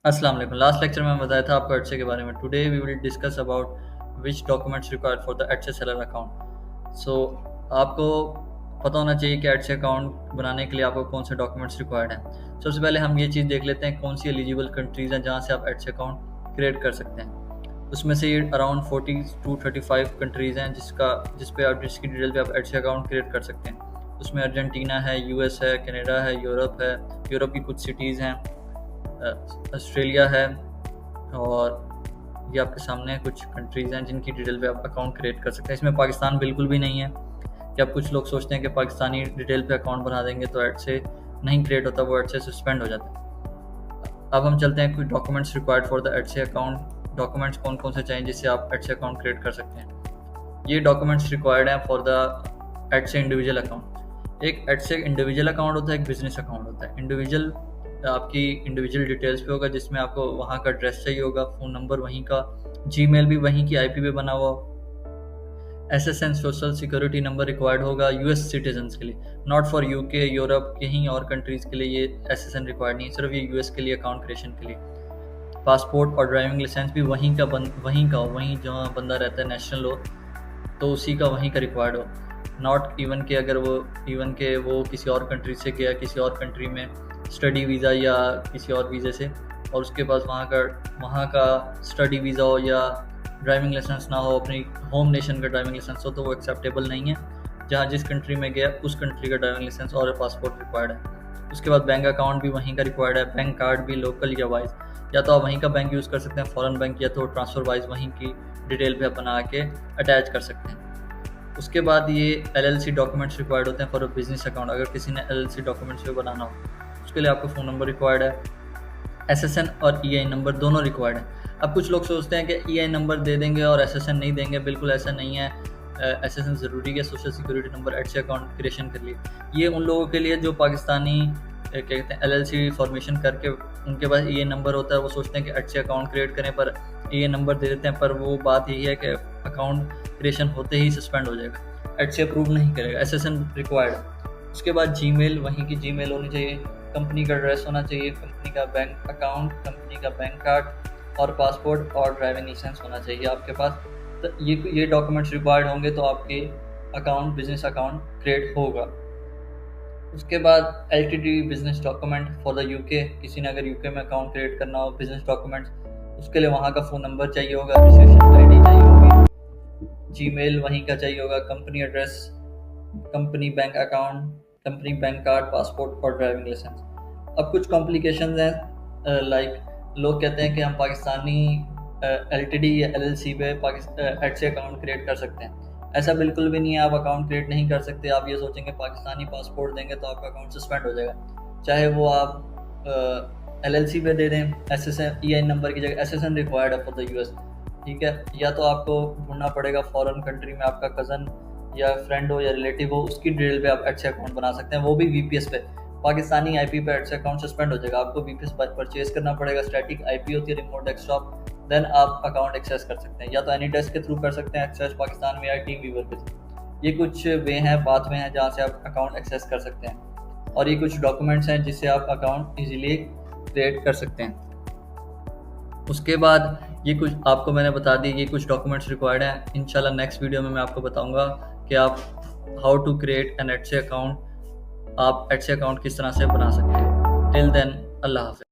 अस्सलाम वालेकुम। Last lecture में बताया था आपको एडसे के बारे में। Today we will discuss about which documents required for the Etsy seller account. So आपको पता होना चाहिए कि एडसे अकाउंट बनाने के लिए आपको कौन से डॉक्यूमेंट्स रिक्वायर्ड हैं। सबसे पहले हम ये चीज़ देख लेते हैं कौन सी एलिजिबल कंट्रीज़ हैं जहाँ से आप एडसे अकाउंट क्रिएट कर सकते हैं। उसमें से ये अराउंड 40 to 35 कंट्रीज़ हैं जिसकी डिटेल पे आप एडसे अकाउंट क्रिएट कर सकते हैं। उसमें अर्जेंटीना है, यूएस है, कनाडा है, यूरोप की कुछ सिटीज़ हैं, ऑस्ट्रेलिया है, और ये आपके सामने कुछ कंट्रीज़ हैं जिनकी डिटेल पे आप अकाउंट क्रिएट कर सकते हैं। इसमें पाकिस्तान बिल्कुल भी नहीं है। कि अब कुछ लोग सोचते हैं कि पाकिस्तानी डिटेल पे अकाउंट बना देंगे तो ऐड से नहीं क्रिएट होता, वो ऐड से सस्पेंड हो जाता है। अब हम चलते हैं कुछ documents required for the add से अकाउंट। डॉक्यूमेंट्स कौन कौन से चाहिए जिससे आप ऐड से अकाउंट क्रिएट कर सकते हैं। ये डॉक्यूमेंट्स रिक्वायर्ड हैं फॉर द ऐड से इंडिविजुअल अकाउंट। एक ऐड से इंडिविजुअल अकाउंट होता है, एक बिजनेस अकाउंट होता है। इंडिविजुअल आपकी इंडिविजुअल डिटेल्स पे होगा जिसमें आपको वहाँ का एड्रेस चाहिए होगा, फ़ोन नंबर वहीं का, जीमेल भी वहीं की आईपी पे बना हुआ। SSN social security number required होगा यूएस सिटीजन्स के लिए, नॉट फॉर यूके, यूरोप, कहीं और कंट्रीज़ के लिए ये एसएसएन रिक्वायर्ड नहीं है, सिर्फ ये यूएस के लिए अकाउंट क्रिएशन के लिए। पासपोर्ट और ड्राइविंग लाइसेंस भी वहीं जहाँ बंदा रहता है नेशनल हो तो उसी का वहीं का रिक्वायर्ड हो, नॉट इवन के वो किसी और कंट्री से गया किसी और कंट्री में स्टडी वीज़ा या किसी और वीज़े से, और उसके पास वहाँ का स्टडी वीज़ा हो या ड्राइविंग लाइसेंस ना हो, अपनी होम नेशन का ड्राइविंग लाइसेंस हो, तो वो एक्सेप्टेबल नहीं है। जहाँ जिस कंट्री में गया उस कंट्री का ड्राइविंग लाइसेंस और पासपोर्ट रिक्वायर्ड है। उसके बाद बैंक अकाउंट भी वहीं का रिक्वायर्ड है, बैंक कार्ड भी लोकल या वाइज, या तो आप वहीं का बैंक यूज़ कर सकते हैं फॉरेन बैंक, या तो ट्रांसफ़र वाइज वहीं की डिटेल पे बना के अटैच कर सकते हैं। उसके बाद ये एलएलसी डॉक्यूमेंट्स रिक्वायर्ड होते हैं फॉर अ बिजनेस अकाउंट। अगर किसी ने एलएलसी डॉक्यूमेंट्स पे बनाना हो उसके लिए आपको फ़ोन नंबर रिक्वायर्ड है, एसएसएन और ईआई नंबर दोनों रिक्वायर्ड है। अब कुछ लोग सोचते हैं कि ईआई नंबर दे देंगे और एसएसएन नहीं देंगे, बिल्कुल ऐसा नहीं है। एसएसएन ज़रूरी है social security number Etsy account creation के लिए। ये उन लोगों के लिए जो पाकिस्तानी क्या कहते हैं एलएलसी फॉर्मेशन करके उनके पास ईआई नंबर होता है, वो सोचते हैं कि एडसे अकाउंट क्रिएट करें पर ईआई नंबर दे देते हैं, पर वो बात यही है कि अकाउंट क्रिएशन होते ही सस्पेंड हो जाएगा, एडसे अप्रूव नहीं करेगा, एसएसएन रिक्वायर्ड है। उसके बाद जीमेल, वहीं की जीमेल होनी चाहिए, कंपनी का एड्रेस होना चाहिए, कंपनी का बैंक अकाउंट, कंपनी का बैंक कार्ड और पासपोर्ट और ड्राइविंग लाइसेंस होना चाहिए आपके पास। तो ये डॉक्यूमेंट्स रिक्वायर्ड होंगे तो आपके अकाउंट बिजनेस अकाउंट क्रिएट होगा। उसके बाद LTD business document for the UK. किसी ने अगर यूके में अकाउंट क्रिएट करना हो बिजनेस डॉक्यूमेंट्स, उसके लिए वहाँ का फ़ोन नंबर चाहिए होगा, रजिस्ट्रेशन आईडी चाहिए होगी, जीमेल वहीं का चाहिए होगा, company address, company bank account, company bank card, passport और ड्राइविंग लाइसेंस। अब कुछ कॉम्प्लिकेशंस हैं, लाइक लोग कहते हैं कि हम पाकिस्तानी एलटीडी या एलएलसी पे एडसे अकाउंट क्रिएट कर सकते हैं। ऐसा बिल्कुल भी नहीं है, आप अकाउंट क्रिएट नहीं कर सकते। आप ये सोचेंगे पाकिस्तानी पासपोर्ट देंगे तो आपका अकाउंट सस्पेंड हो जाएगा, चाहे वो आप एलएलसी पे दे दें। एसएसएन ईआई नंबर की जगह एसएसएन रिक्वायर्ड है फॉर द यूएस, ठीक है। या तो आपको ढूंढना पड़ेगा फॉरेन कंट्री में आपका कज़न या फ्रेंड हो या रिलेटिव हो, उसकी डिटेल पे आप एडसे अकाउंट बना सकते हैं, वो भी वीपीएस पे। पाकिस्तानी आईपी पे एडसे अकाउंट सस्पेंड हो जाएगा, आपको वीपीएस परचेज करना पड़ेगा। स्टैटिक आईपी होती है, रिमोट डेस्कटॉप, देन आप अकाउंट एक्सेस कर सकते हैं, या तो एनी डेस्क के थ्रू कर सकते हैं एक्सेस पाकिस्तान में, या टीम व्यूवर के थ्रू। ये कुछ वे हैं, पाथ वे हैं जहाँ से आप अकाउंट एक्सेस कर सकते हैं, और ये कुछ डॉक्यूमेंट्स हैं जिससे आप अकाउंट ईजिली क्रिएट कर सकते हैं। उसके बाद ये कुछ आपको मैंने बता दी, ये कुछ डॉक्यूमेंट्स रिक्वायर्ड हैं। इंशाल्लाह नेक्स्ट वीडियो में मैं आपको बताऊंगा कि आप how to create an Etsy account, आप एडसे अकाउंट किस तरह से बना सकते हैं। टिल देन, अल्लाह हाफ़िज़।